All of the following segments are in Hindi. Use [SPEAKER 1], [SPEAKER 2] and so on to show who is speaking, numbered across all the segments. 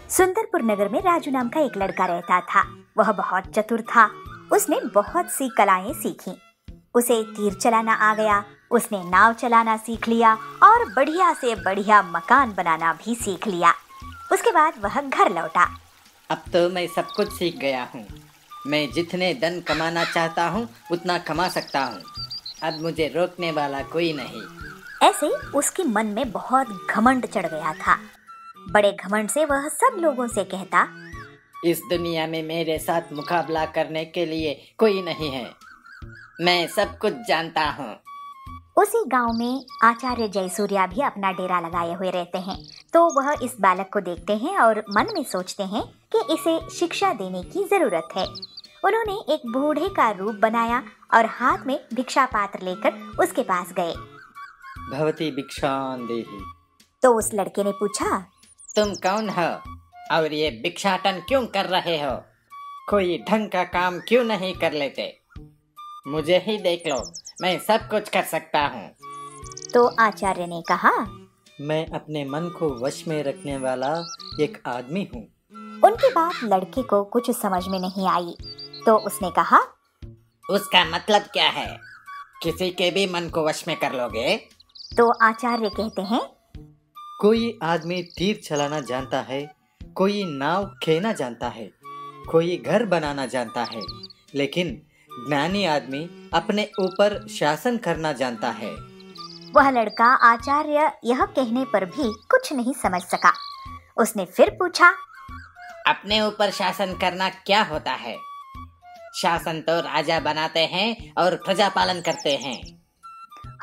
[SPEAKER 1] सुंदरपुर नगर में राजू नाम का एक लड़का रहता था। वह बहुत चतुर था। उसने बहुत सी कलाएं सीखी। उसे तीर चलाना आ गया, उसने नाव चलाना सीख लिया और बढ़िया से बढ़िया मकान बनाना भी सीख लिया। उसके बाद वह घर लौटा।
[SPEAKER 2] अब तो मैं सब कुछ सीख गया हूँ। मैं जितने धन कमाना चाहता हूँ उतना कमा सकता हूँ। अब मुझे रोकने वाला कोई नहीं।
[SPEAKER 1] ऐसे उसके मन में बहुत घमंड चढ़ गया था। बड़े घमंड से वह सब लोगों से कहता,
[SPEAKER 2] इस दुनिया में मेरे साथ मुकाबला करने के लिए कोई नहीं है। मैं सब कुछ जानता हूँ।
[SPEAKER 1] उसी गांव में आचार्य जयसूर्या भी अपना डेरा लगाए हुए रहते हैं। तो वह इस बालक को देखते हैं और मन में सोचते हैं कि इसे शिक्षा देने की जरूरत है। उन्होंने एक बूढ़े का रूप बनाया और हाथ में भिक्षा पात्र लेकर उसके पास गए।
[SPEAKER 2] भवती भिक्षां देहि।
[SPEAKER 1] तो उस लड़के ने पूछा,
[SPEAKER 2] तुम कौन हो और ये भिक्षाटन क्यों कर रहे हो? कोई ढंग का काम क्यों नहीं कर लेते? मुझे ही देख लो, मैं सब कुछ कर सकता हूँ।
[SPEAKER 1] तो आचार्य ने कहा,
[SPEAKER 3] मैं अपने मन को वश में रखने वाला एक आदमी हूँ।
[SPEAKER 1] उनकी बात लड़के को कुछ समझ में नहीं आई। तो उसने कहा,
[SPEAKER 2] उसका मतलब क्या है? किसी के भी मन को वश में कर लोगे?
[SPEAKER 1] तो आचार्य कहते हैं,
[SPEAKER 3] कोई आदमी तीर चलाना जानता है, कोई नाव खेना जानता है, कोई घर बनाना जानता है, लेकिन ज्ञानी आदमी अपने ऊपर शासन करना जानता है।
[SPEAKER 1] वह लड़का आचार्य यह कहने पर भी कुछ नहीं समझ सका। उसने फिर पूछा,
[SPEAKER 2] अपने ऊपर शासन करना क्या होता है? शासन तो राजा बनाते हैं और प्रजा पालन करते हैं।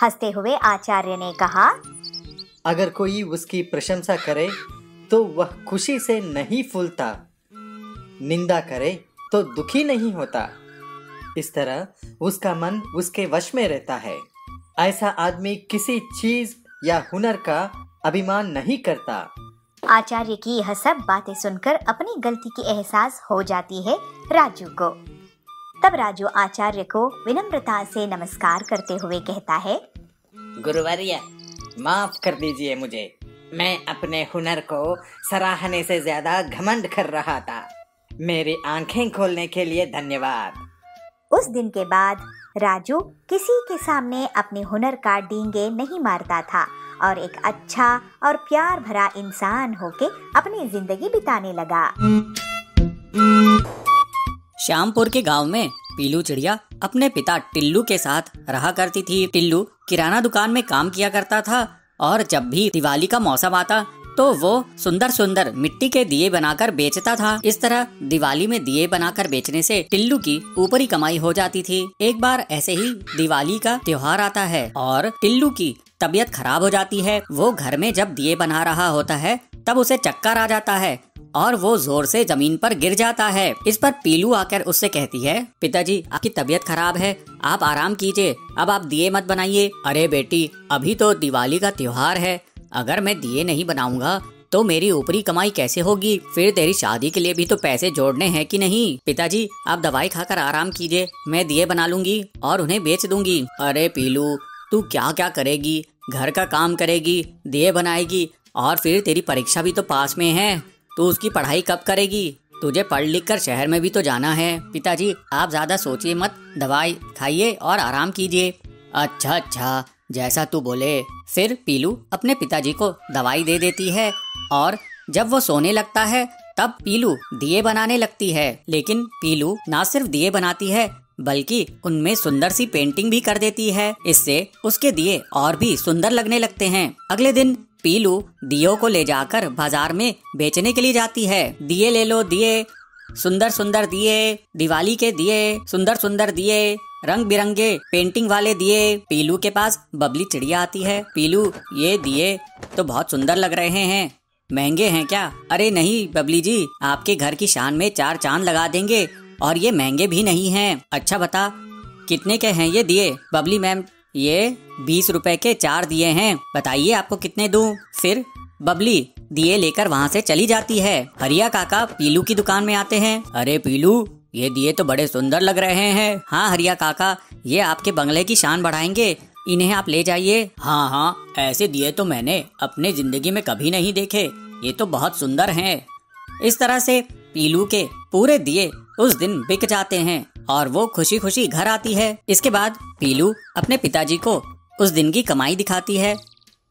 [SPEAKER 1] हंसते हुए आचार्य ने कहा,
[SPEAKER 3] अगर कोई उसकी प्रशंसा करे तो वह खुशी से नहीं फूलता, निंदा करे तो दुखी नहीं होता। इस तरह उसका मन उसके वश में रहता है। ऐसा आदमी किसी चीज या हुनर का अभिमान नहीं करता।
[SPEAKER 1] आचार्य की यह सब बातें सुनकर अपनी गलती की एहसास हो जाती है राजू को। तब राजू आचार्य को विनम्रता से नमस्कार करते हुए कहता है,
[SPEAKER 2] गुरुवर्य, माफ कर दीजिए मुझे। मैं अपने हुनर को सराहने से ज्यादा घमंड कर रहा था। मेरी आंखें खोलने के लिए धन्यवाद।
[SPEAKER 1] उस दिन के बाद राजू किसी के सामने अपने हुनर का डींगे नहीं मारता था और एक अच्छा और प्यार भरा इंसान होके अपनी जिंदगी बिताने लगा।
[SPEAKER 4] श्यामपुर के गांव में पीलू चिड़िया अपने पिता टिल्लू के साथ रहा करती थी। टिल्लू किराना दुकान में काम किया करता था और जब भी दिवाली का मौसम आता तो वो सुंदर सुंदर मिट्टी के दिए बनाकर बेचता था। इस तरह दिवाली में दिए बनाकर बेचने से टिल्लू की ऊपरी कमाई हो जाती थी। एक बार ऐसे ही दिवाली का त्योहार आता है और टिल्लू की तबीयत खराब हो जाती है। वो घर में जब दिए बना रहा होता है तब उसे चक्कर आ जाता है और वो जोर से जमीन पर गिर जाता है। इस पर पीलू आकर उससे कहती है, पिताजी आपकी तबीयत खराब है, आप आराम कीजिए, अब आप दिए मत बनाइए। अरे बेटी, अभी तो दिवाली का त्योहार है, अगर मैं दिए नहीं बनाऊंगा तो मेरी ऊपरी कमाई कैसे होगी? फिर तेरी शादी के लिए भी तो पैसे जोड़ने हैं कि नहीं? पिताजी आप दवाई खाकर आराम कीजिए, मैं दिए बना लूंगी और उन्हें बेच दूंगी। अरे पीलू, तू क्या क्या करेगी? घर का काम करेगी, दिए बनाएगी और फिर तेरी परीक्षा भी तो पास में है, तू उसकी पढ़ाई कब करेगी? तुझे पढ़ लिख कर शहर में भी तो जाना है। पिताजी आप ज्यादा सोचिए मत, दवाई खाइए और आराम कीजिए। अच्छा, जैसा तू बोले। फिर पीलू अपने पिताजी को दवाई दे देती है और जब वो सोने लगता है तब पीलू दिए बनाने लगती है। लेकिन पीलू ना सिर्फ दिए बनाती है बल्कि उनमें सुंदर सी पेंटिंग भी कर देती है। इससे उसके दिए और भी सुंदर लगने लगते हैं। अगले दिन पीलू दियों को ले जाकर बाजार में बेचने के लिए जाती है। दिए ले लो, दिए, सुंदर सुंदर दिए, दिवाली के दिए, सुंदर सुंदर दिए, रंग बिरंगे पेंटिंग वाले दिए। पीलू के पास बबली चिड़िया आती है। पीलू, ये दिए तो बहुत सुंदर लग रहे हैं, महंगे हैं क्या? अरे नहीं बबली जी, आपके घर की शान में 4 चांद लगा देंगे और ये महंगे भी नहीं हैं। अच्छा बता कितने के हैं ये दिए? बबली मैम, ये 20 रुपए के 4 दिए हैं, बताइए आपको कितने दूं? फिर बबली दिए लेकर वहाँ से चली जाती है। हरिया काका पीलू की दुकान में आते हैं। अरे पीलू, ये दिए तो बड़े सुंदर लग रहे हैं। हाँ हरिया काका, ये आपके बंगले की शान बढ़ाएंगे, इन्हें आप ले जाइए। हाँ, ऐसे दिए तो मैंने अपने जिंदगी में कभी नहीं देखे, ये तो बहुत सुंदर हैं। इस तरह से पीलू के पूरे दिए उस दिन बिक जाते हैं और वो खुशी खुशी घर आती है। इसके बाद पीलू अपने पिताजी को उस दिन की कमाई दिखाती है।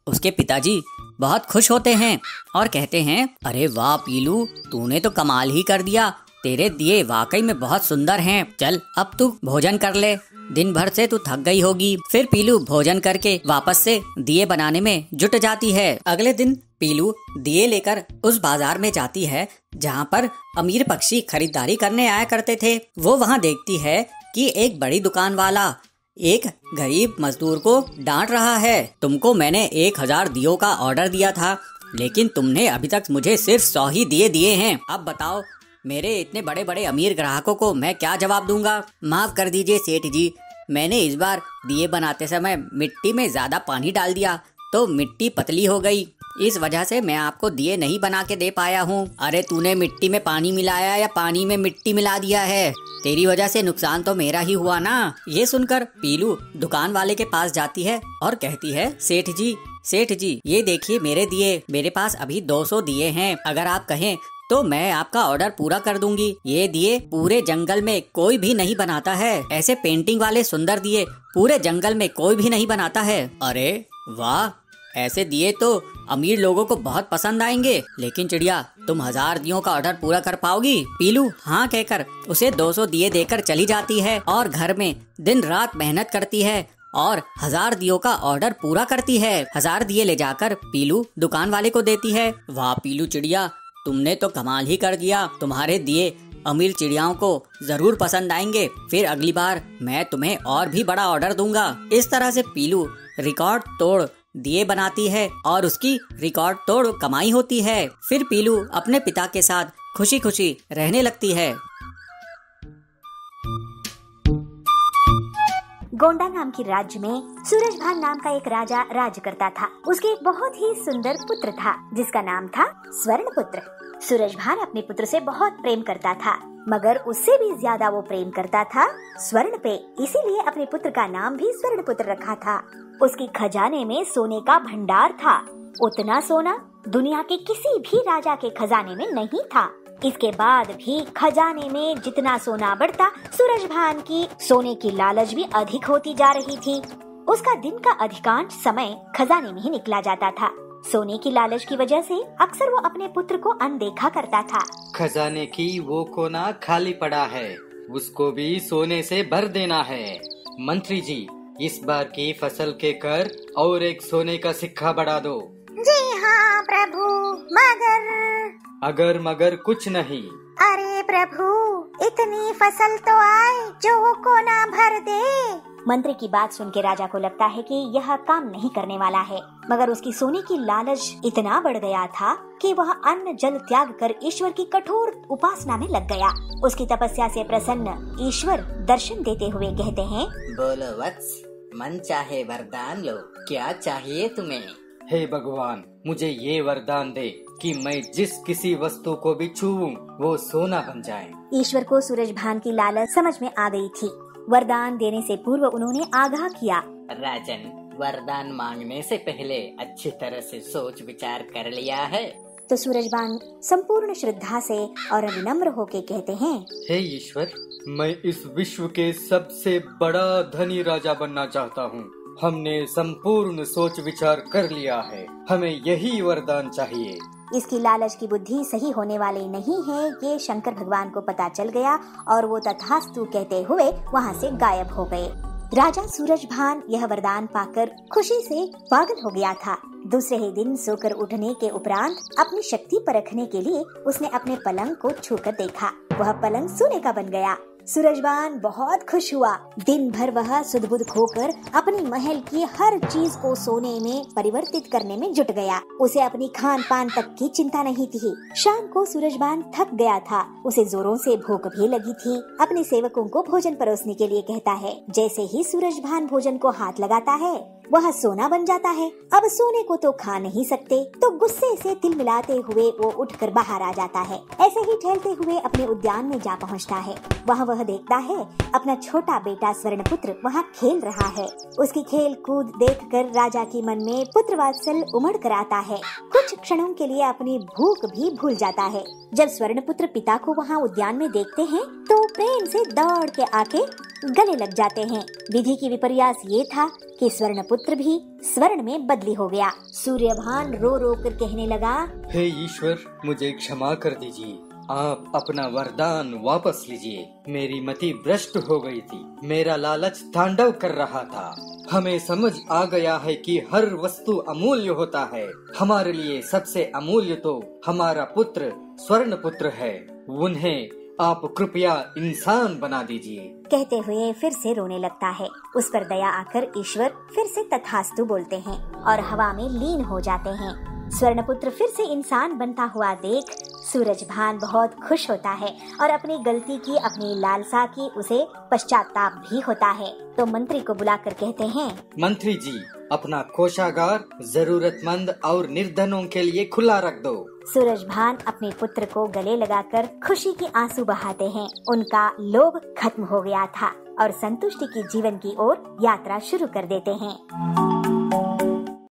[SPEAKER 4] उसके पिताजी बहुत खुश होते हैं और कहते हैं, अरे वाह पीलू, तूने तो कमाल ही कर दिया, तेरे दिए वाकई में बहुत सुंदर हैं। चल अब तू भोजन कर ले, दिन भर से तू थक गई होगी। फिर पीलू भोजन करके वापस से दिए बनाने में जुट जाती है। अगले दिन पीलू दिए लेकर उस बाजार में जाती है जहाँ पर अमीर पक्षी खरीदारी करने आया करते थे। वो वहाँ देखती है कि एक बड़ी दुकान वाला एक गरीब मजदूर को डांट रहा है। तुमको मैंने 1000 दियों का ऑर्डर दिया था, लेकिन तुमने अभी तक मुझे सिर्फ 100 ही दिए दिए हैं। अब बताओ मेरे इतने बड़े बड़े अमीर ग्राहकों को मैं क्या जवाब दूंगा। माफ कर दीजिए सेठ जी, मैंने इस बार दिए बनाते समय मिट्टी में ज्यादा पानी डाल दिया तो मिट्टी पतली हो गई, इस वजह से मैं आपको दिए नहीं बना के दे पाया हूँ। अरे तूने मिट्टी में पानी मिलाया या पानी में मिट्टी मिला दिया है? तेरी वजह से नुकसान तो मेरा ही हुआ ना। ये सुनकर पीलू दुकान वाले के पास जाती है और कहती है, सेठ जी ये देखिए मेरे दिए, मेरे पास अभी 200 दिए हैं, अगर आप कहें तो मैं आपका ऑर्डर पूरा कर दूंगी। ये दिए पूरे जंगल में कोई भी नहीं बनाता है, ऐसे पेंटिंग वाले सुंदर दिए पूरे जंगल में कोई भी नहीं बनाता है। अरे वाह, ऐसे दिए तो अमीर लोगों को बहुत पसंद आएंगे। लेकिन चिड़िया, तुम 1000 दियों का ऑर्डर पूरा कर पाओगी? पीलू हाँ कहकर उसे 200 दिए देकर चली जाती है और घर में दिन रात मेहनत करती है और 1000 दियों का ऑर्डर पूरा करती है। 1000 दिए ले जाकर पीलू दुकान वाले को देती है। वाह पीलू चिड़िया, तुमने तो कमाल ही कर दिया, तुम्हारे दिए अमीर चिड़ियाओं को जरूर पसंद आएंगे, फिर अगली बार मैं तुम्हें और भी बड़ा ऑर्डर दूंगा। इस तरह से पीलू रिकॉर्ड तोड़ दिए बनाती है और उसकी रिकॉर्ड तोड़ कमाई होती है। फिर पीलू अपने पिता के साथ खुशी खुशी रहने लगती है।
[SPEAKER 1] गोंडा नाम की राज्य में सूरजभान नाम का एक राजा राज करता था। उसके एक बहुत ही सुंदर पुत्र था जिसका नाम था स्वर्णपुत्र। सूरजभान अपने पुत्र से बहुत प्रेम करता था, मगर उससे भी ज्यादा वो प्रेम करता था स्वर्ण पे, इसीलिए अपने पुत्र का नाम भी स्वर्णपुत्र रखा था। उसके खजाने में सोने का भंडार था। उतना सोना दुनिया के किसी भी राजा के खजाने में नहीं था। इसके बाद भी खजाने में जितना सोना बढ़ता, सूरजभान की सोने की लालच भी अधिक होती जा रही थी। उसका दिन का अधिकांश समय खजाने में ही निकला जाता था। सोने की लालच की वजह से अक्सर वो अपने पुत्र को अनदेखा करता था।
[SPEAKER 3] खजाने की वो कोना खाली पड़ा है, उसको भी सोने से भर देना है। मंत्री जी, इस बार की फसल के कर और एक सोने का सिक्का बढ़ा दो।
[SPEAKER 1] जी हाँ प्रभु,
[SPEAKER 3] मगर कुछ नहीं।
[SPEAKER 1] अरे प्रभु, इतनी फसल तो आए जो वो कोना भर दे। मंत्री की बात सुन के राजा को लगता है कि यह काम नहीं करने वाला है, मगर उसकी सोने की लालच इतना बढ़ गया था कि वह अन्न जल त्याग कर ईश्वर की कठोर उपासना में लग गया। उसकी तपस्या से प्रसन्न ईश्वर दर्शन देते हुए कहते हैं,
[SPEAKER 2] बोलो वत्स, मन चाहे वरदान लो, क्या चाहिए तुम्हें?
[SPEAKER 3] हे भगवान, मुझे ये वरदान दे कि मैं जिस किसी वस्तु को भी छूऊं वो सोना बन जाए।
[SPEAKER 1] ईश्वर को सूरजभान की लालच समझ में आ गई थी। वरदान देने से पूर्व उन्होंने आगाह किया,
[SPEAKER 2] राजन, वरदान मांगने से पहले अच्छी तरह से सोच विचार कर लिया है?
[SPEAKER 1] तो सूरजभान संपूर्ण श्रद्धा से और विनम्र होके कहते हैं,
[SPEAKER 3] हे ईश्वर, मैं इस विश्व के सबसे बड़ा धनी राजा बनना चाहता हूँ। हमने संपूर्ण सोच विचार कर लिया है, हमें यही वरदान चाहिए।
[SPEAKER 1] इसकी लालच की बुद्धि सही होने वाली नहीं है, ये शंकर भगवान को पता चल गया और वो तथास्तु कहते हुए वहाँ से गायब हो गए। राजा सूरजभान यह वरदान पाकर खुशी से पागल हो गया था। दूसरे ही दिन सोकर उठने के उपरांत अपनी शक्ति परखने के लिए उसने अपने पलंग को छूकर देखा। वह पलंग सोने का बन गया। सूरजभान बहुत खुश हुआ। दिन भर वह सुध-बुध खोकर अपनी महल की हर चीज को सोने में परिवर्तित करने में जुट गया। उसे अपनी खान पान तक की चिंता नहीं थी। शाम को सूरजभान थक गया था, उसे जोरों से भूख भी लगी थी। अपने सेवकों को भोजन परोसने के लिए कहता है। जैसे ही सूरजभान भोजन को हाथ लगाता है, वह सोना बन जाता है। अब सोने को तो खा नहीं सकते, तो गुस्से से तिलमिलाते हुए वो उठकर बाहर आ जाता है। ऐसे ही टहलते हुए अपने उद्यान में जा पहुंचता है। वहाँ वह देखता है अपना छोटा बेटा स्वर्णपुत्र वहाँ खेल रहा है। उसकी खेल कूद देखकर राजा के मन में पुत्र वात्सल्य उमड़ कर आता है। कुछ क्षणों के लिए अपनी भूख भी भूल जाता है। जब स्वर्णपुत्र पिता को वहाँ उद्यान में देखते हैं तो प्रेम से दौड़ के आके गले लग जाते हैं। विधि की विपर्यास ये था कि स्वर्णपुत्र भी स्वर्ण में बदली हो गया। सूर्यभान रो रो कर कहने लगा,
[SPEAKER 3] हे ईश्वर, मुझे क्षमा कर दीजिए। आप अपना वरदान वापस लीजिए। मेरी मति भ्रष्ट हो गई थी। मेरा लालच तांडव कर रहा था। हमें समझ आ गया है कि हर वस्तु अमूल्य होता है। हमारे लिए सबसे अमूल्य तो हमारा पुत्र स्वर्ण पुत्र है। उन्हें आप कृपया इंसान बना दीजिए।
[SPEAKER 1] कहते हुए फिर से रोने लगता है। उस पर दया आकर ईश्वर फिर से तथास्तु बोलते हैं और हवा में लीन हो जाते हैं। स्वर्णपुत्र फिर से इंसान बनता हुआ देख सूरजभान बहुत खुश होता है और अपनी गलती की, अपनी लालसा की उसे पश्चाताप भी होता है। तो मंत्री को बुलाकर कहते हैं,
[SPEAKER 3] मंत्री जी, अपना कोषागार जरूरतमंद और निर्धनों के लिए खुला रख दो।
[SPEAKER 1] सूरजभान अपने पुत्र को गले लगाकर खुशी के आंसू बहाते हैं। उनका लोभ खत्म हो गया था और संतुष्टि की जीवन की ओर यात्रा शुरू कर देते हैं।